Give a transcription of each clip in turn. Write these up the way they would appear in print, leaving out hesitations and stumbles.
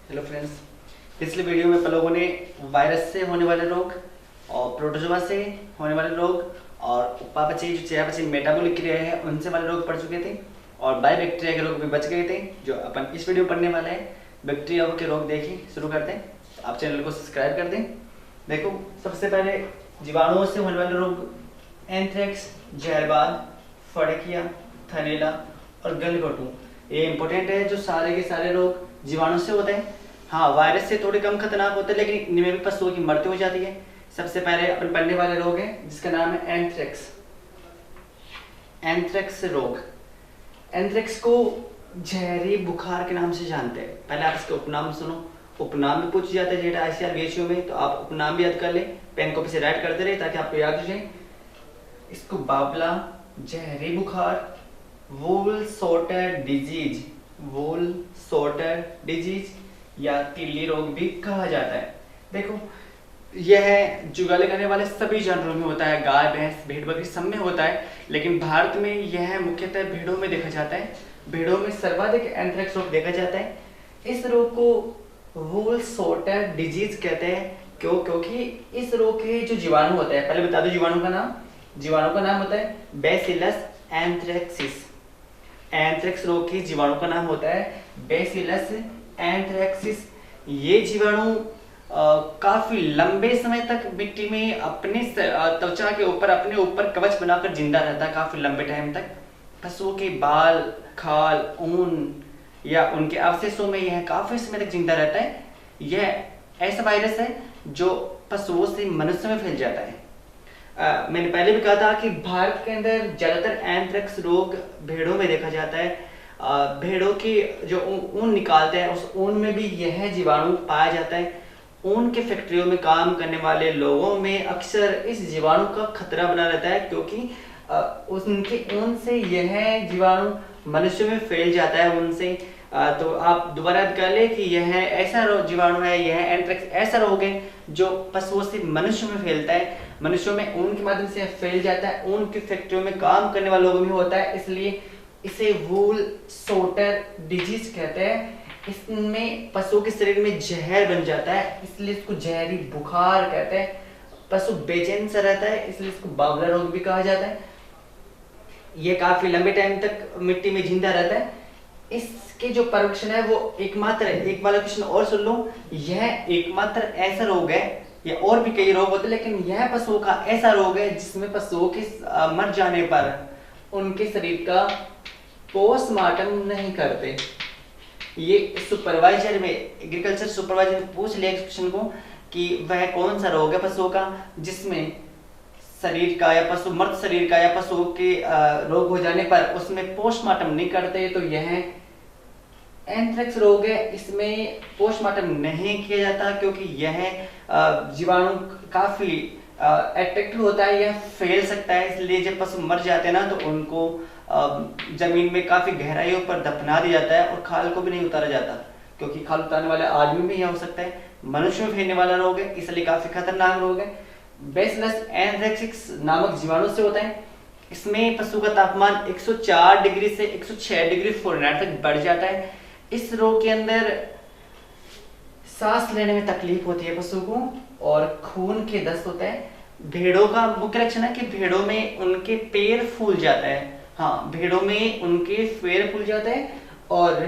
Hello friends, पिछले video में अपन लोगों ने वायरस से होने वाले रोग और प्रोटोजोआ से होने वाले रोग और उपापचय जो चयापचय मेटाबॉलिक क्रिया है उनसे वाले रोग पढ़ चुके थे और बाय बैक्टीरिया के रोग भी बच गए थे। जो अपन इस वीडियो पढ़ने वाले हैं बैक्टीरिया के रोग देखें शुरू करते हैं। तो आप चैनल को सब्सक्राइब कर दें। देखो, सबसे पहले जीवाणुओं से होने वाले रोग एंथ्रेक्स, जहरबाद, फड़किया, थनैला और गलघोटू, ये इंपॉर्टेंट है। जो सारे के सारे रोग जीवाणु से होते हैं। हाँ, वायरस से थोड़े कम खतरनाक होते हैं, लेकिन इनमें भी पशुओं की मृत्यु हो जाती है। सबसे पहले अपन पढ़ने वाले रोग है जिसका नाम है एंथ्रेक्स। एंथ्रेक्स रोग, एंथ्रेक्स को जहरी बुखार के नाम से जानते हैं। पहले आप इसके उपनाम सुनो। उपनाम भी पूछ जाता है जेटा ICR में, तो आप उपनाम भी याद कर ले, पेन कॉपी से राइट करते रहे ताकि आपको याद हो जाए। इसको बाबला, जहरी बुखार, वूल सॉर्टर डिजीज, वूल सॉर्टर डिजीज या तिल्ली रोग भी कहा जाता है। देखो, यह जुगाली करने वाले सभी जानवरों में होता है, गाय, भैंस, भेड़, बकरी सब में होता है, लेकिन भारत में यह मुख्यतः भेड़ों में देखा जाता है। भेड़ों में सर्वाधिक एंथ्रेक्स रोग देखा जाता है। इस रोग को वूल सॉर्टर डिजीज कहते हैं। क्योंकि इस रोग के जो जीवाणु होते हैं, पहले बता दो जीवाणु का नाम। जीवाणु का नाम होता है बैसिलस एंथ्रेक्सिस। एंथ्रेक्स रोग के जीवाणु का नाम होता है बैसिलस एंथ्रेक्सिस। ये जीवाणु काफी लंबे समय तक मिट्टी में अपने त्वचा के ऊपर अपने ऊपर कवच बनाकर जिंदा रहता है, काफी लंबे टाइम तक। पशुओं के बाल, खाल, ऊन या उनके अवशेषों में यह काफी समय तक जिंदा रहता है। यह ऐसा वायरस है जो पशुओं से मनुष्य में फैल जाता है। मैंने पहले भी कहा था कि भारत के अंदर ज्यादातर एंथ्रेक्स रोग भेड़ों में देखा जाता है। भेड़ों की जो ऊन निकालते हैं उस ऊन में भी यह जीवाणु पाया जाता है। ऊन के फैक्ट्रियों में काम करने वाले लोगों में अक्सर इस जीवाणु का खतरा बना रहता है, क्योंकि उनके ऊन से यह जीवाणु मनुष्य में फैल जाता है उनसे। तो आप दोबारा याद कर ले कि यह ऐसा जीवाणु है, यह एंथ्रेक्स ऐसा रोग है जो पशुओं से मनुष्य में फैलता है। मनुष्यों में ऊन के माध्यम से फैल जाता है। ऊन की फैक्ट्रियों में काम करने वाले लोगों में होता है, इसलिए इसे वूल सॉर्टर डिजीज कहते हैं। इसमें पशु के शरीर में जहर बन जाता है, इसलिए इसको जहरी बुखार कहते हैं। पशु बेचैन सा रहता है, इसलिए इसको बावला रोग भी कहा जाता है। यह काफी लंबे टाइम तक मिट्टी में जिंदा रहता है। इसके जो परीक्षण है वो एकमात्र है। एक वाला क्वेश्चन और सुन लो, यह एकमात्र ऐसा रोग है, या और भी कई रोग होते हैं, लेकिन यह पशुओं का ऐसा रोग है जिसमें पशुओं के मर जाने पर उनके शरीर का पोस्टमार्टम नहीं करते। ये सुपरवाइजर में, एग्रीकल्चर सुपरवाइजर में पूछ लिया क्वेश्चन को कि वह कौन सा रोग है पशुओं का जिसमें शरीर का या पशु मृत शरीर का या पशु के रोग हो जाने पर उसमें पोस्टमार्टम नहीं करते, तो यह एंथ्रेक्स रोग है। इसमें पोस्टमार्टम नहीं किया जाता क्योंकि यह जीवाणु काफी एट्रैक्टिव होता है, यह फैल सकता है। इसलिए जब पशु मर जाते हैं ना, तो उनको जमीन में काफी गहराइयों पर दफना दिया जाता है और खाल को भी नहीं उतारा जाता, क्योंकि खाल उतारने वाले आदमी में यह हो सकता है। मनुष्य में फैलने वाला रोग है, इसलिए काफी खतरनाक रोग है। बैसिलस एंथ्रेक्सिस नामक जीवाणु से होता है। इसमें पशु का तापमान 104 डिग्री से 106 डिग्री फ़ारेनहाइट तक बढ़ जाता है। इस रोग के अंदर सांस लेने में तकलीफ होती है पशु को और खून के दस्त होता है। भेड़ों का मुख्य लक्षण है कि भेड़ों में उनके पैर फूल जाता है। हाँ, भेड़ों में उनके पैर फूल जाता है और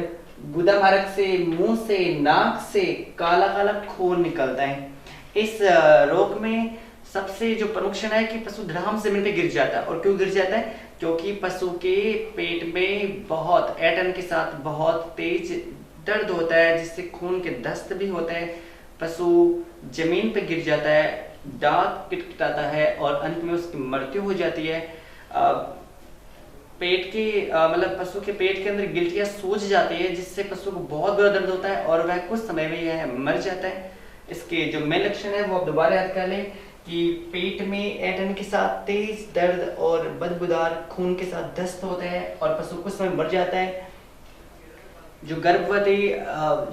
गुदा मार्ग से, मुंह से, नाक से काला काला खून निकलता है। इस रोग में सबसे जो प्रमुख लक्षण है कि पशु धड़ाम से जमीन पे गिर जाता है। और क्यों गिर जाता है? क्योंकि पशु के पेट में बहुत ऐंठन के साथ बहुत तेज दर्द होता है, जिससे खून के दस्त भी होते हैं। पशु जमीन पे गिर जाता है, दांत किटकिटाता है और अंत में उसकी मृत्यु हो जाती है। पेट के मतलब पशु के पेट के अंदर गिल्टियां सूज जाती है, जिससे पशु को बहुत बुरा दर्द होता है और वह कुछ समय में यह मर जाता है। इसके जो मेन लक्षण है वो आप दोबारा याद कर लें कि पेट में ऐंठन के साथ तेज दर्द और बदबूदार खून के साथ दस्त होते हैं और पशु कुछ समय मर जाता है। जो गर्भवती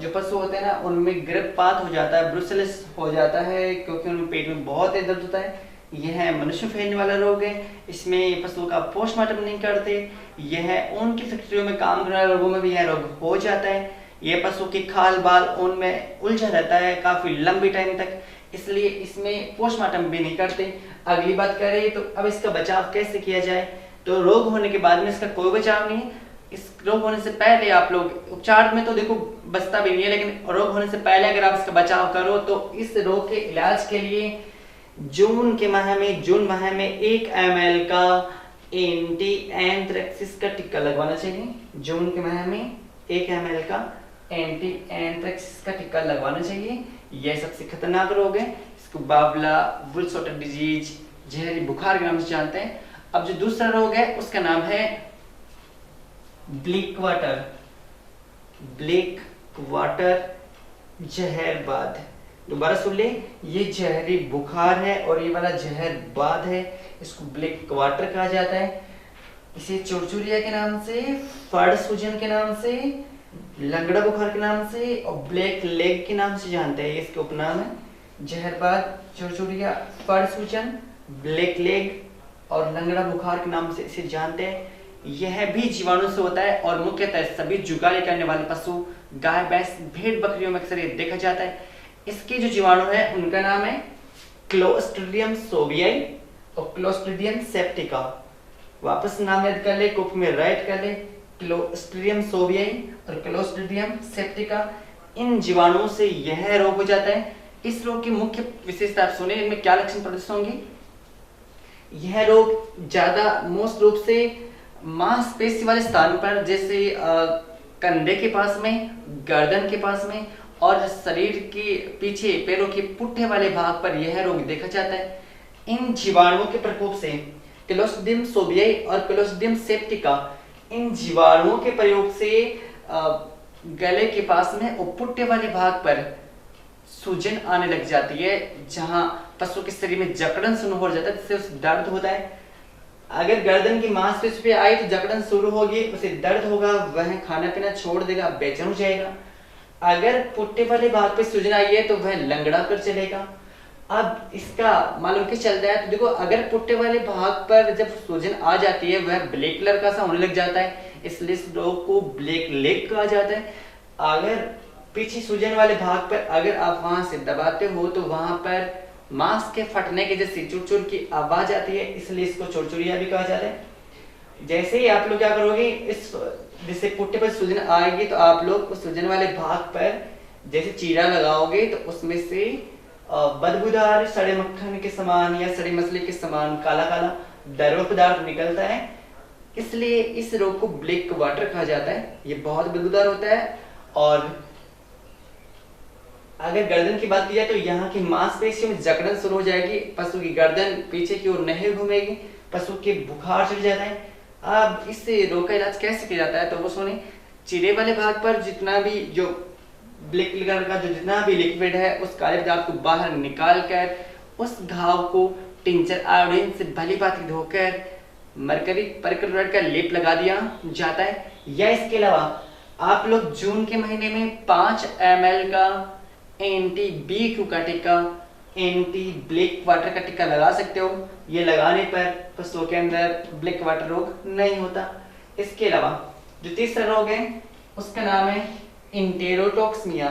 जो पशु होते हैं ना, उनमें गर्भपात हो जाता है, ब्रुसेलस हो जाता है, क्योंकि उनके पेट में बहुत तेज दर्द होता है। यह मनुष्य में फैलने वाला रोग है। इसमें पशुओं का पोस्टमार्टम नहीं करते। यह ऊन की फैक्ट्रियों में काम करने वाले लोगों में भी यह रोग हो जाता है। ये पशु की खाल बाल ऊन में उलझा रहता है काफी लंबी टाइम तक, इसलिए इसमें पोस्टमार्टम भी नहीं करते। अगली बात करें तो अब इसका बचाव कैसे किया जाए, तो रोग होने के बाद में इसका कोई बचाव नहीं है। इस रोग होने से पहले आप लोग उपचार में तो देखो बचता भी नहीं है, लेकिन रोग होने से पहले अगर आप इसका बचाव करो तो इस रोग के इलाज के लिए जून माह में 1 ml का एंटी एंथ्रेक्सिस का टीका लगवाना चाहिए। जून के माह में 1 ml का एंटी एंथ्रेक्सिस का टीका लगवाना चाहिए। यह सबसे खतरनाक रोग है, इसको बावला वुल शॉटर डिजीज जहरी बुखार के नाम से जानते हैं। अब जो दूसरा रोग है उसका नाम है ब्लैक वाटर जहरबाद। दोबारा सुन ले, ये जहरी बुखार है और ये वाला जहरबाद है, इसको ब्लैक वाटर कहा जाता है। इसे चुरचुरिया के नाम से, फड़ सूजन के नाम से, लंगड़ा बुखार के नाम से और ब्लैक लेग के नाम से जानते हैं। इसके उपनाम है जहरबाद, चुरचुरिया, फड़ सूजन, ब्लैक लेग और लंगड़ा बुखार के नाम से इसे जानते हैं। यह भी जीवाणु से होता है और मुख्यतः सभी जुगाली करने वाले पशु गाय भैंस भेड़ बकरियों में अक्सर देखा जाता है। इसके जो जीवाणु है उनका नाम है क्लोस्ट्रिडियम सोवियाई और क्लोस्ट्रिडियम सेप्टिका। वापस नाम याद कर ले, कुप में राइट कर ले, क्लोस्ट्रिडियम सोवियाई और क्लोस्ट्रिडियम सेप्टिका। इन जीवाणुओं से यह रोग हो जाता है। इस रोग की मुख्य विशेषता आप सुने, इनमें क्या लक्षण प्रदर्शित होंगे। यह रोग ज्यादा मोस्ट रूप से मांसपेशी वाले स्थान पर, जैसे कंधे के पास में, गर्दन के पास में और शरीर के पीछे पैरों के पुट्ठे वाले भाग पर यह रोग देखा जाता है। इन जीवाणुओं के प्रकोप से क्लोस्ट्रिडियम सोवियाई और क्लोस्ट्रिडियम सेप्टिका, इन जीवाणुओं के प्रयोग से गले के पास में और पुट्ठे वाले भाग पर सूजन आने लग जाती है, जहां पशु के शरीर में जकड़न शुरू हो जाता है, जिससे उसे दर्द होता है। अगर गर्दन की मांसपेशी पे आई तो जकड़न शुरू होगी, उसे दर्द होगा, वह खाना पीना छोड़ देगा, बेचैन हो जाएगा। अगर पुट्टे वाले भाग पे सूजन आई है तो वह लंगड़ा कर चलेगा। अब इसका मालूम क्या चलता है, तो देखो अगर पुट्टे वाले भाग पर जब सूजन आ जाती है वह ब्लैक कलर का सा होने लग जाता है, इसलिए इस रोग को ब्लैक लेग कहा जाता है। अगर पीछे सूजन वाले भाग पर अगर आप वहां से दबाते हो तो वहां पर मांस के फटने के जैसी चुरचुर की आवाज आती है, इसलिए इसको चुरचुरिया भी कहा जाता है। जैसे ही आप लोग क्या करोगे, इस जैसे पुट्टे पर सूजन आएगी तो आप लोग उस सूजन वाले भाग पर जैसे चीरा लगाओगे तो उसमें से बदबूदार सड़े मक्खन के समान या सड़ी मछली के समान काला काला द्रव पदार्थ निकलता है, इसलिए इस रोग को ब्लैक वाटर कहा जाता है। ये बहुत बदबूदार होता है। और अगर गर्दन की बात की जाए तो यहाँ की मांसपेशियों में जकड़न शुरू हो जाएगी, पशु की गर्दन पीछे की ओर नहीं घूमेगी, पशु के बुखार चढ़ जाता है। अब इस रोग का इलाज कैसे किया जाता है, तो वो सुने, चीरे वाले भाग पर जितना भी जो ब्लैक कलर का जो जितना भी लिक्विड है उस काले पदार्थ को बाहर निकाल कर उस घाव को टिंचर आयोडीन से भली भांति धोकर मरकरी परक्लोराइड का लेप लगा दिया जाता है। या इसके अलावा आप लोग जून के महीने में 5 ml का एंटी BQ का टीका, एंटी ब्लैक वाटर का टीका लगा सकते हो। ये लगाने पर पशुओं के अंदर ब्लैक वाटर रोग नहीं होता। इसके अलावा जो तीसरा रोग है उसका नाम है इंटेरोटॉक्सिमिया।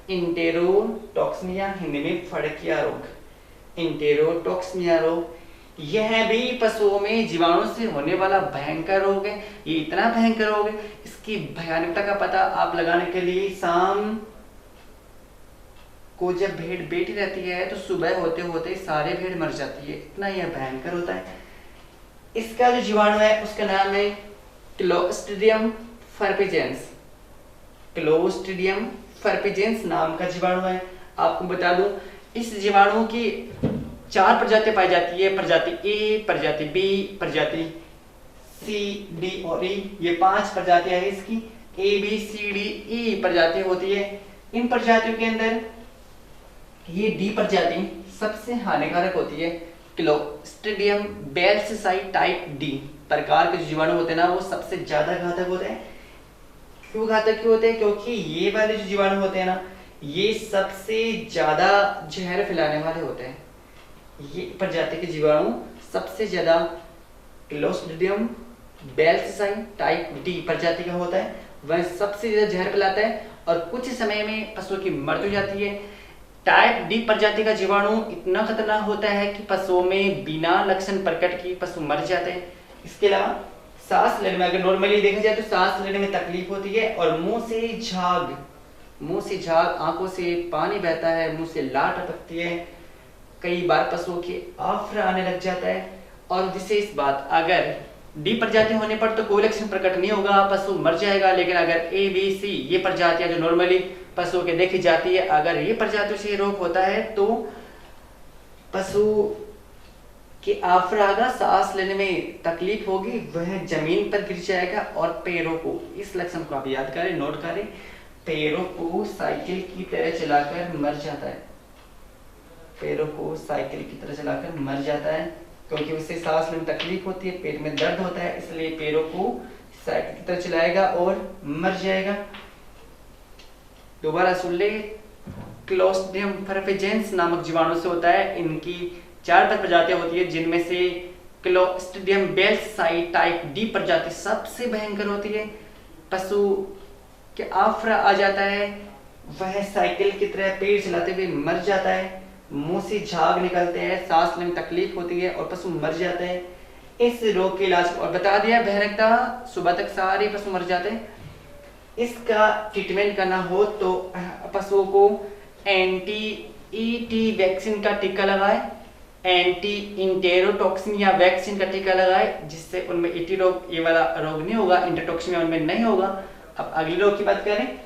इंटेरोटॉक्सिमिया हिंदी में फड़किया रोग। इंटेरोटॉक्सिमिया रोग यह भी पशुओं में जीवाणु से होने वाला भयंकर रोग है। ये इतना भयंकर रोग है, इसकी भयानकता का पता आप लगाने के लिए शाम को जब भेड़ बैठी रहती है तो सुबह होते होते सारे भेड़ मर जाती है, इतना यह भयंकर होता है। इसका जो जीवाणु है उसका नाम है क्लोस्ट्रिडियम फर्पिजेंस। क्लोस्ट्रिडियम फर्पिजेंस नाम का जीवाणु है। आपको बता दूं, इस जीवाणु की 4 प्रजातियां पाई जाती है, प्रजाति ए, प्रजाति बी, प्रजाति सी, डी और ई। ये 5 प्रजातियां हैं इसकी, A B C D E प्रजातियां होती है। इन प्रजातियों के अंदर ये डी प्रजाति सबसे हानिकारक होती है। क्लोस्ट्रिडियम बेल्सेसाई टाइप डी प्रकार के जो जीवाणु होते हैं ना वो सबसे ज्यादा घातक होते हैं। क्यों घातक क्यों होते हैं, क्योंकि ये वाले जो जीवाणु होते हैं ना ये सबसे ज्यादा जहर फैलाने वाले होते हैं। ये प्रजाति के जीवाणु सबसे ज्यादा क्लोस्ट्रिडियम बेल्सेसाई टाइप डी प्रजाति का होता है। वह सबसे ज्यादा जहर फैलाता है और कुछ समय में पशुओं की मृत्यु हो जाती है। टाइप डी प्रजाति का जीवाणु इतना खतरनाक होता है कि पशुओं में बिना लक्षण प्रकट किए पशु मर जाते हैं। इसके अलावा सांस लेने में, अगर नॉर्मली देखा जाए तो सांस लेने में तकलीफ होती है और मुंह से झाग, आंखों से पानी बहता है, मुंह से लार टपकती है, कई बार पशुओं के आफरा आने लग जाता है। और विशेष बात, अगर डी प्रजाति होने पर तो कोई लक्षण प्रकट नहीं होगा, पशु मर जाएगा। लेकिन अगर ए बी सी ये प्रजातियां जो नॉर्मली पशुओं के देखी जाती है, अगर ये प्रजातियों से रोग होता है तो पशु के आफरा आगा, सांस लेने में तकलीफ होगी, वह जमीन पर गिर जाएगा और पैरों को, इस लक्षण को आप याद करें, नोट करें, पैरों को साइकिल की तरह चलाकर मर जाता है। पैरों को साइकिल की तरह चलाकर मर जाता है क्योंकि उससे सांस लेने में तकलीफ होती है, पेट में दर्द होता है, इसलिए पैरों को साइकिल की तरह चलाएगा और मर जाएगा। दोबारा सुन ले, क्लोस्ट्रिडियम परफेजेंस नामक जीवाणु से होता है। इनकी 4 प्रजातियां होती है, जिनमें से क्लोस्ट्रिडियम बेल्साई टाइप डी प्रजाति सबसे भयंकर होती है। पशु के आफरा आ जाता है, वह साइकिल की तरह पैर चलाते हुए मर जाता है, मुंह से झाग निकलते हैं, सांस लेने में तकलीफ होती है और पशु मर जाते हैं। इस रोग के इलाज और बता दिया, भयानकता सुबह तक सारे पशु मर जाते हैं। इसका ट्रीटमेंट करना हो तो पशुओं को एंटी ईटी वैक्सीन का टीका लगाए, एंटी इंटेरोटॉक्सिन या वैक्सीन का टीका लगाए, जिससे उनमें ईटी रोग, ये वाला रोग नहीं होगा, इंटरटॉक्सिन उनमें नहीं होगा। अब अगले रोग की बात करें,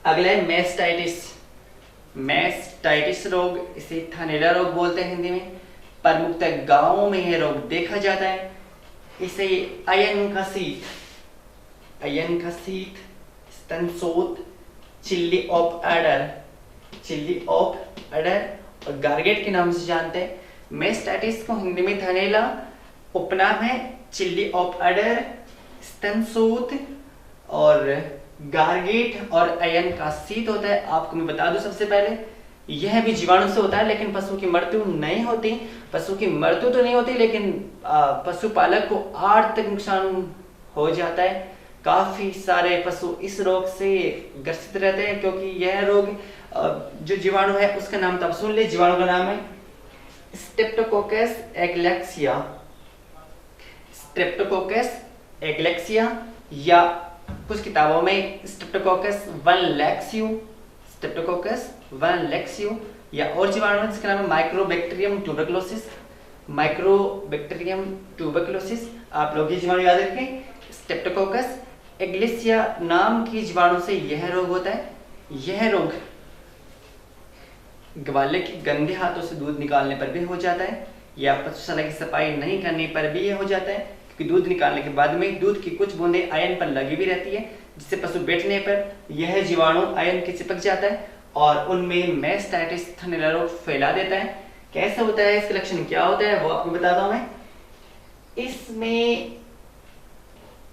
अगला है मैस्टाइटिस। मैस्टाइटिस रोग, इसे थनैला रोग बोलते हैं हिंदी में। प्रमुखतः गांवों में यह रोग देखा जाता है। इसे अयन का शीत, स्तनसोत, चिल्ली ऑफ अडर और गार्गेट के नाम से जानते हैं। मैस्टाइटिस को हिंदी में थनैला, उपनाम है चिल्ली ऑफ अडर, स्तनसोत और गार्गेट और अयन का शीत होता है। आपको मैं बता दूं सबसे पहले, यह भी जीवाणु से होता है, लेकिन पशु की मृत्यु नहीं होती। पशु की मृत्यु तो नहीं होती, लेकिन पशुपालक को आर्थिक नुकसान हो जाता है। काफी सारे पशु इस रोग से ग्रसित रहते हैं, क्योंकि यह रोग जो जीवाणु है उसका नाम तो आप सुन ले, जीवाणु का नाम है स्ट्रेप्टोकोकस एग्लेक्सिया, या कुछ किताबों में स्ट्रेप्टोकोकस वन लेक्सियो, या और जीवाणु जिसका नाम है माइक्रोबैक्टीरियम ट्यूबरकुलोसिस। आप लोग ये जीवाणु याद रखें, स्ट्रेप्टोकोकस एग्लेक्सिया नाम की जीवाणु से यह रोग होता है। यह रोग ग्वाले के गंदे हाथों से दूध निकालने पर भी हो जाता है, या पशुशाला की सफाई नहीं करने पर भी यह हो जाता है, क्योंकि दूध निकालने के बाद में दूध की कुछ बूंदें आयन पर लगी भी रहती है, जिससे पशु बैठने पर यह जीवाणु आयन के चिपक जाता है और उनमें मैस्टाइटिस थनैला रोग फैला देता है। कैसे होता है, इसके लक्षण क्या होता है, वो आपको बताता हूं मैं। इसमें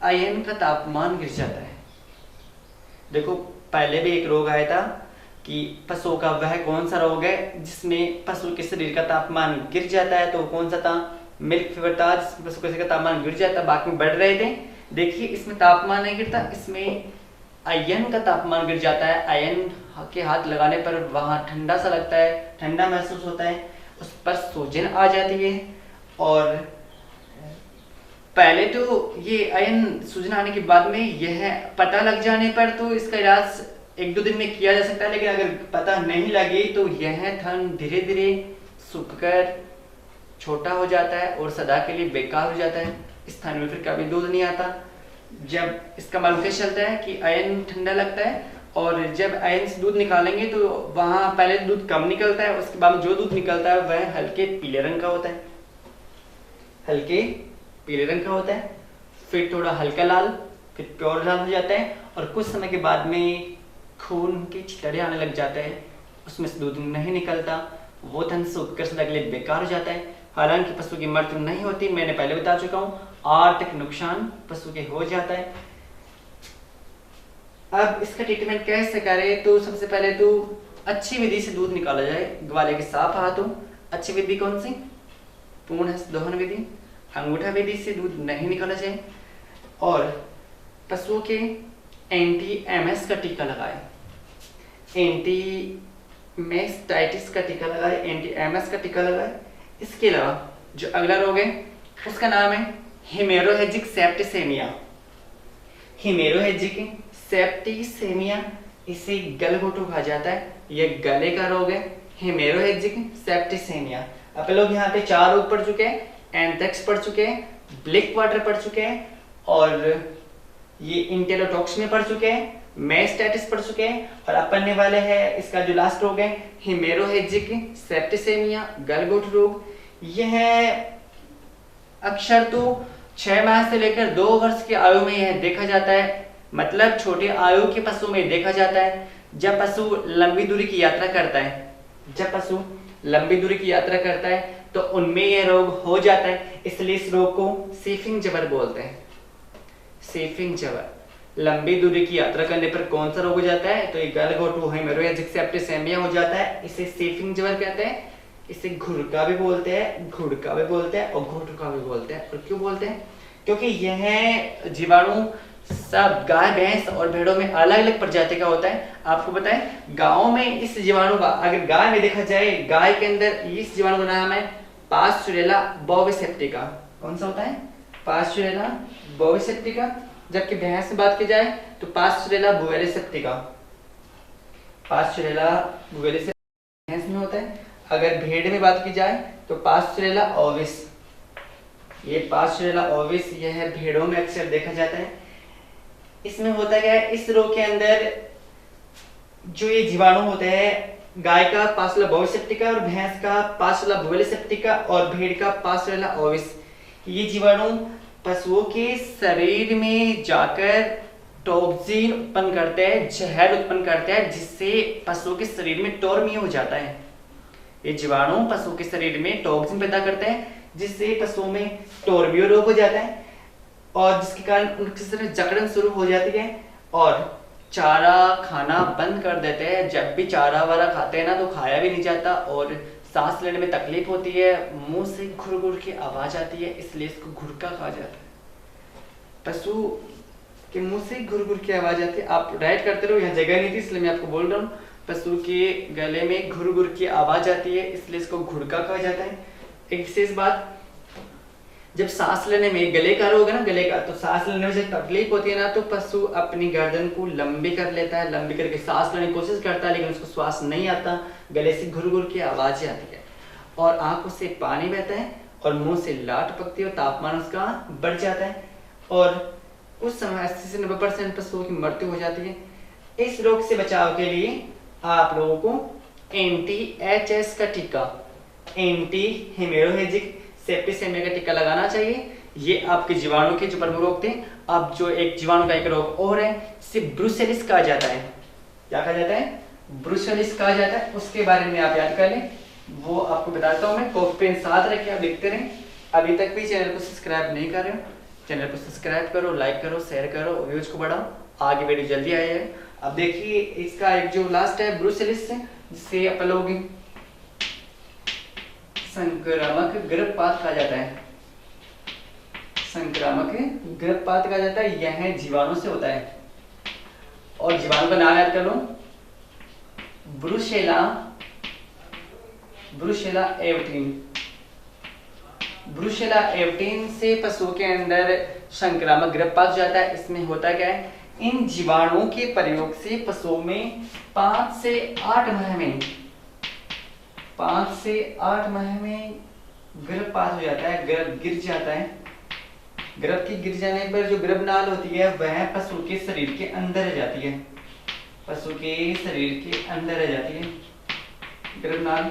आयन का तापमान गिर जाता है। देखो, पहले भी एक रोग आया था कि पशु का वह कौन सा रोग है जिसमें पशु के शरीर का तापमान गिर जाता है, तो कौन सा था, मिल्क फीवर था, जिसमें पशु के शरीर का तापमान गिर जाता, बाकी में बढ़ रहे थे। देखिए, इसमें तापमान नहीं गिरता, इसमें आयन का तापमान गिर जाता है। आयन के हाथ लगाने पर वहां ठंडा सा लगता है, ठंडा महसूस होता है, उस पर सूजन आ जाती है। और पहले तो ये आयन सूजन आने के बाद में यह पता लग जाने पर तो इसका इलाज 1-2 दिन में किया जा सकता है, लेकिन अगर पता नहीं लगे तो यह थन धीरे धीरे सूखकर छोटा हो जाता है और सदा के लिए बेकार हो जाता है। इस थन में फिर कभी दूध नहीं आता। जब इसका मालूम कैसे चलता है कि आयन ठंडा लगता है, और जब आयन से दूध निकालेंगे तो वहां पहले दूध कम निकलता है, उसके बाद जो दूध निकलता है वह हल्के पीले रंग का होता है, फिर थोड़ा हल्का लाल, फिर प्योर लाल हो जाता है, और कुछ समय के बाद में खून के छितड़े आने लग जाते हैं, उसमें से दूध नहीं निकलता, वो धन सूखकर सदा के लिए बेकार हो जाता है। हालांकि पशु की मृत्यु नहीं होती, मैंने पहले बता चुका हूँ, आर्थिक नुकसान पशु के हो जाता है। अब इसका ट्रीटमेंट कैसे करें, तो सबसे पहले तो अच्छी विधि से दूध निकाला जाए, ग्वाले के साफ हाथों। अच्छी विधि कौन सी, पूर्ण हस्त दोहन विधि, अंगूठा विधि से दूध नहीं निकाला जाए। और पशुओं के एंटी एमएस का टीका लगाए, एंटी मेस्टाइटिस का टीका लगाए, एंटी एमएस का टीका लगाए। इसके अलावा जो अगला रोग है उसका नाम है हेमोरेजिक सेप्टिसेमिया। हेमोरेजिक सेप्टिसेमिया, इसे गलघोटू कहा जाता है, यह गले का रोग है, हेमोरेजिक सेप्टिसेमिया। आप लोग यहाँ पे 4 रोग पढ़ चुके हैं, एंथ्रेक्स पढ़ चुके हैं, ब्लैक वाटर पढ़ चुके हैं, और ये इंटेरोटॉक्सिमिया पढ़ चुके हैं, मेस्टाइटिस पढ़ चुके हैं, और अब पढ़ने वाले हैं इसका जो लास्ट रोग है हेमोरेजिक सेप्टिसेमिया, गलघोटू रोग। यह अक्सर तो 6 माह से लेकर 2 वर्ष की आयु में यह देखा जाता है, मतलब छोटी आयु के पशु में देखा जाता है। जब पशु लंबी दूरी की यात्रा करता है, जब पशु लंबी दूरी की यात्रा करता है तो उनमें यह रोग हो जाता है, इसलिए इस रोग को सीफिंग जबर बोलते हैं। सीफिंग जबर, लंबी दूरी की यात्रा करने पर कौन सा रोग हो जाता है, तो ये गलघोटू हेमोरेजिक सेप्टिसेमिया हो जाता है, इसे सीफिंग जबर कहते हैं। इसे घुड़का भी बोलते हैं, घुड़का भी बोलते हैं, और घोटका भी बोलते हैं। और क्यों बोलते हैं, क्योंकि यह जीवाणु सब गाय, भैंस और भेड़ों में अलग अलग प्रजाति का होता है। आपको बताएं, गांव में इस जीवाणु का, अगर गाय में देखा जाए, गाय के अंदर इस जीवाणु का नाम है पास्चुरेला बोविसेप्टिका। कौन सा होता है, पास्चुरेला बोविसेप्टिका। जबकि भैंस में बात की जाए तो पास्चुरेला बुवेरिसेप्टिका, पास्चुरेला बुवेरिसेप्टिका भैंस में होता है। अगर भेड़ में बात की जाए तो पास्चुरेला ओविस, ये पास्चुरेला ओविस यह भेड़ों में अक्सर देखा जाता है। इसमें होता क्या है, इस रोग के अंदर जो ये जीवाणु होते हैं, गाय का पास्चुरेला बोविसेप्टिका और भैंस का पास्चुरेला बुवेरिसेप्टिका और भेड़ का पास्चुरेला ओविस, ये जीवाणु पशुओं के शरीर में जाकर टॉक्सिन उत्पन्न करते हैं, जहर उत्पन्न करते हैं, जिससे पशुओं के शरीर में टॉर्मिया हो जाता है। ये जीवाणु पशु के शरीर में टॉक्सिन पैदा करते हैं, जिससे पशुओं में टॉर्मियो रोग हो जाता है, और जिसके कारण उनके शरीर में जकड़न शुरू हो जाती है और चारा खाना बंद कर देते हैं। जब भी चारा वारा खाते हैं ना तो खाया भी नहीं जाता और सांस लेने में तकलीफ होती है, मुंह से घुर की आवाज आती है, इसलिए इसको घुड़का कहा जाता है। पशु के मुंह से घुर की आवाज आती है। आप डाइट करते रहो, यहाँ जगह नहीं थी इसलिए मैं आपको बोल रहा हूँ। पशु के गले में घुर की आवाज आती है, इसलिए इसको घुड़का कहा जाता है। एक विशेष बात, जब सांस लेने में गले का रोग है ना, गले का, तो सांस लेने में जब तकलीफ होती है ना तो पशु अपनी गर्दन को लंबी कर लेता है, लंबी करके सांस लेने की कोशिश करता है, लेकिन उसको श्वास नहीं आता, गले से घुर की आवाजें आती है और आंखों से पानी बहता है और मुंह से लाट पकती है और तापमान उसका बढ़ जाता है और उस समय 80 से 90% पशुओं की मृत्यु हो जाती है। इस रोग से बचाव के लिए आप लोगों को एंटी-एचएस का टीका, एंटी हेमोरेजिक सेप्टिसेमिया का टीका लगाना चाहिए। ये आपके जीवाणु के जो प्रमुख रोग थे। अब जो एक जीवाणु का एक रोग और है, जिसे ब्रुसेलिस कहा जाता है। क्या कहा जाता है, ब्रुसेलिस कहा जाता है। उसके बारे में आप याद कर लें, वो आपको बताता हूँ मैं। कॉपी पेन साथ रखे, आप लिखते रहें। अभी तक भी चैनल को सब्सक्राइब नहीं कर रहे हो, चैनल को सब्सक्राइब करो, लाइक करो, शेयर करो, व्यूज को बढ़ाओ, आगे वीडियो जल्दी आए है। अब देखिए इसका एक जो लास्ट है ब्रुसेलिस, जिससे आप लोग संक्रामक गर्भपात कहा जाता है, संक्रामक गर्भपात कहा जाता है। यह जीवाणु से होता है और जीवाणु का नाम याद कर लो, ब्रुसेला, ब्रुसेला एविटिन। ब्रुसेला एविटिन से पशुओं के अंदर संक्रामक गर्भपात हो जाता है। इसमें होता क्या है, इन जीवाणुओं के प्रयोग से पशुओं में 5 से 8 माह में, 5 से 8 माह में गर्भपात हो जाता है, गर्भ गिर जाता है। गर्भ की गिर जाने पर जो गर्भनाल होती है वह पशु के शरीर के अंदर रह जाती है, पशु के शरीर के अंदर रह जाती है गर्भनाल।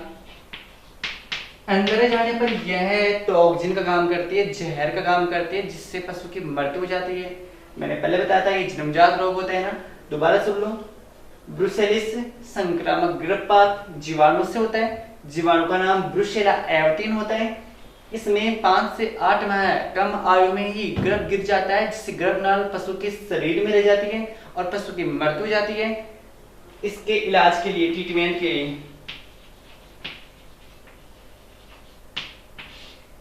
अंदर जाने पर यह टॉक्सिन का काम करती है, जहर का काम करती है, जिससे पशु की मृत्यु हो जाती है। मैंने पहले बताया था ये जन्मजात रोग होते हैं ना, दोबारा सुन लो। ब्रुसेलिस संक्रामक गर्भपात जीवाणु से होता है। जीवाणु का नाम ब्रुसेला एविटिन होता है। इसमें 5 से 8 माह कम आयु में ही गर्भ गिर जाता है, जिससे गर्भनाल पशु के शरीर में रह जाती है और पशु की मृत्यु हो जाती है। इसके इलाज के लिए, ट्रीटमेंट के लिए,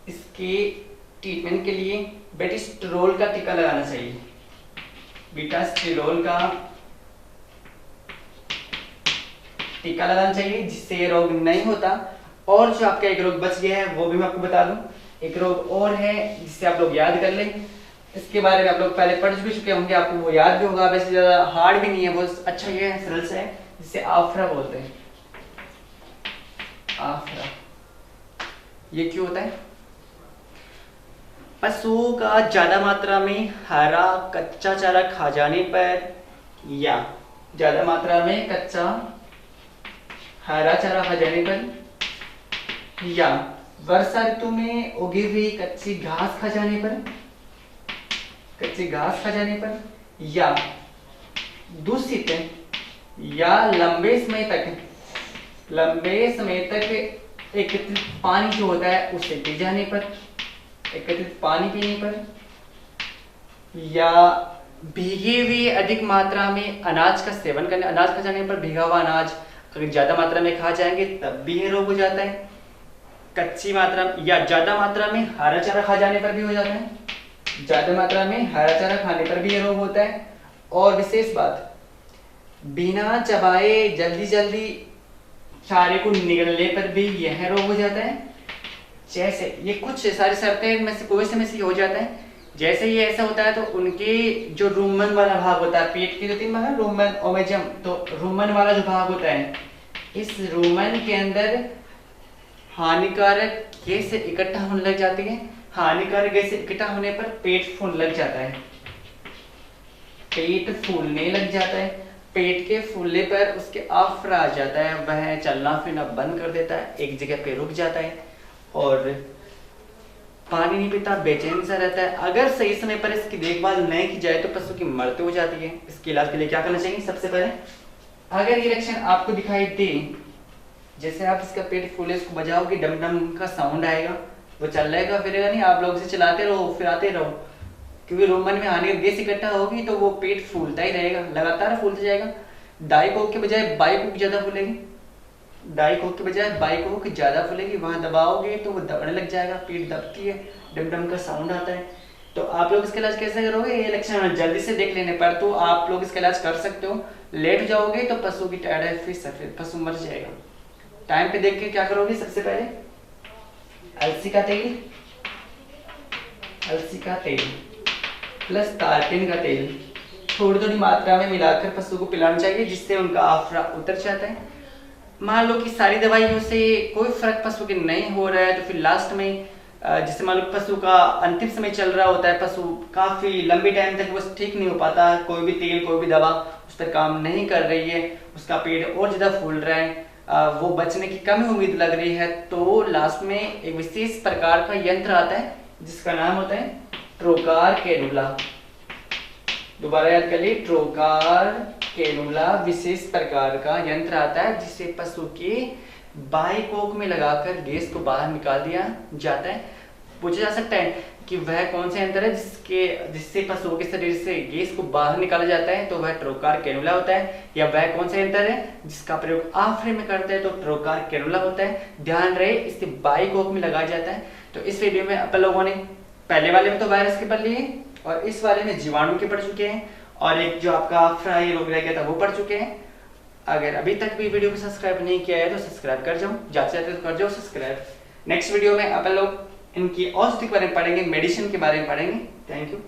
इसके ट्रीटमेंट के लिए बेटिस्ट्रोल का टीका लगाना चाहिए। बीटा स्टिरोल का टीका लगाना चाहिए जिससे ये रोग नहीं होता। और जो आपका एक रोग बच गया है वो भी मैं आपको बता दूं, एक रोग और है जिससे आप लोग याद कर लें, इसके बारे में आप लोग पहले पढ़ भी चुके होंगे, आपको वो याद भी होगा, वैसे ज्यादा हार्ड भी नहीं है, वो अच्छा ये है, सरल सा है, जिससे आफरा बोलते हैं। आफरा ये क्यों होता है? पशु का ज्यादा मात्रा में हरा कच्चा चारा खा जाने पर, या ज्यादा मात्रा में कच्चा हरा चारा खा जाने पर, या वर्षा ऋतु में उगी हुई कच्ची घास खा जाने पर, कच्ची घास खा जाने पर, या दूषित या लंबे समय तक एकत्रित पानी जो होता है उसे पी जाने पर, एकत्रित पानी पीने पर, या भीगे हुए अधिक मात्रा में अनाज का सेवन करने, अनाज खा जाने पर, भीगा हुआ अनाज अगर ज्यादा मात्रा में खा जाएंगे तब भी ये रोग हो जाता है। कच्ची मात्रा या ज्यादा मात्रा में हरा चारा खा जाने पर भी हो जाता है, ज्यादा मात्रा में हरा चारा खाने पर भी ये रोग होता है। और विशेष बात, बिना चबाए जल्दी जल्दी चारे को निगलने पर भी यह रोग हो जाता है। जैसे ये कुछ सारी शर्तें में से कोई से में से हो जाता है। जैसे ये ऐसा होता है तो उनके जो रुमन वाला भाग होता है, पेट के जो 3 भाग है, रुमन ओमेजम, तो रुमन वाला जो भाग होता है, इस रुमन के अंदर हानिकारक गैस इकट्ठा होने लग जाती है। हानिकारक गैस इकट्ठा होने पर पेट फूलने लग जाता है, पेट फूलने लग जाता है। पेट के फूलने पर उसके आफरा आ जाता है, वह चलना फिरना बंद कर देता है, एक जगह पे रुक जाता है और पानी नहीं पीता, बेचैन सा रहता है। अगर सही समय पर इसकी देखभाल नहीं की जाए तो पशु की मृत्यु हो जाती है। इसके इलाज के लिए क्या करना चाहिए? सबसे पहले अगर ये लक्षण आपको दिखाई दे, जैसे आप इसका पेट फूले, इसको बजाओगे, डम डम का साउंड आएगा, वो चल रहेगा फिरेगा नहीं, आप लोग इसे चलाते रहो, फिराते रहो, क्योंकि रोमन में हानिकारक गैस इकट्ठा होगी तो वो पेट फूलता ही रहेगा, लगातार फूलता जाएगा। डाई कोक के बजाय बाई कोक ज्यादा फूलेगी, डाई कोक के बजाय बाई कोक ज्यादा फूलेगी, वहां दबाओगे तो वो दबने लग जाएगा, पेट दबती है, डम डम का साउंड आता है। तो आप लोग इसका इलाज कैसे करोगे? ये लक्षण जल्दी से देख लेने पर तो आप लोग इसका इलाज कर सकते हो। लेट जाओगे तो पशु की टायर्ड फिर सफेद पशु मर जाएगा। टाइम पे देख के क्या करोगे? सबसे पहले अलसी का तेल, अलसी का तेल प्लस तारपीन का तेल थोड़ी थोड़ी मात्रा में मिलाकर पशु को पिलाना चाहिए, जिससे उनका आफरा उतर जाता है। मान लो कि सारी दवाइयों से कोई फर्क पशु के नहीं हो रहा है तो फिर लास्ट में जैसे मान लो पशु का अंतिम समय चल रहा होता है, पशु काफी लंबी टाइम तक वो ठीक नहीं हो पाता, कोई भी तेल कोई भी दवा उस पर काम नहीं कर रही है, उसका पेट और ज्यादा फूल रहा है, वो बचने की कम उम्मीद लग रही है, तो लास्ट में एक विशेष प्रकार का यंत्र आता है जिसका नाम होता है ट्रोकार कैनुला। दोबारा याद कर लिए, ट्रोकार कैनुला विशेष प्रकार का यंत्र आता है जिसे पशु के बाई कोक में लगाकर गैस को बाहर निकाल दिया जाता है। पूछा जा सकता है कि वह कौन सा यंत्र है जिससे पशुओं के शरीर से गैस को बाहर निकाला जाता है, तो वह ट्रोकार कैनुला होता है। या वह कौन सा यंत्र है जिसका प्रयोग आफरे में करते हैं, तो ट्रोकार कैनुला होता है। ध्यान रहे, इससे बाई कोक में लगाया जाता है। तो इस वीडियो में अपन लोगों ने पहले वाले में तो वायरस के पढ़ लिए और इस वाले में जीवाणु के पढ़ चुके हैं, और एक जो आपका आफरा ये रोग रह गया था वो पढ़ चुके हैं। अगर अभी तक भी वीडियो को सब्सक्राइब नहीं किया है तो सब्सक्राइब कर जाओ, जाते जाते तो कर जाओ सब्सक्राइब। नेक्स्ट वीडियो में अपन लोग इनकी औषधि के बारे में पढ़ेंगे, मेडिसिन के बारे में पढ़ेंगे। Thank you.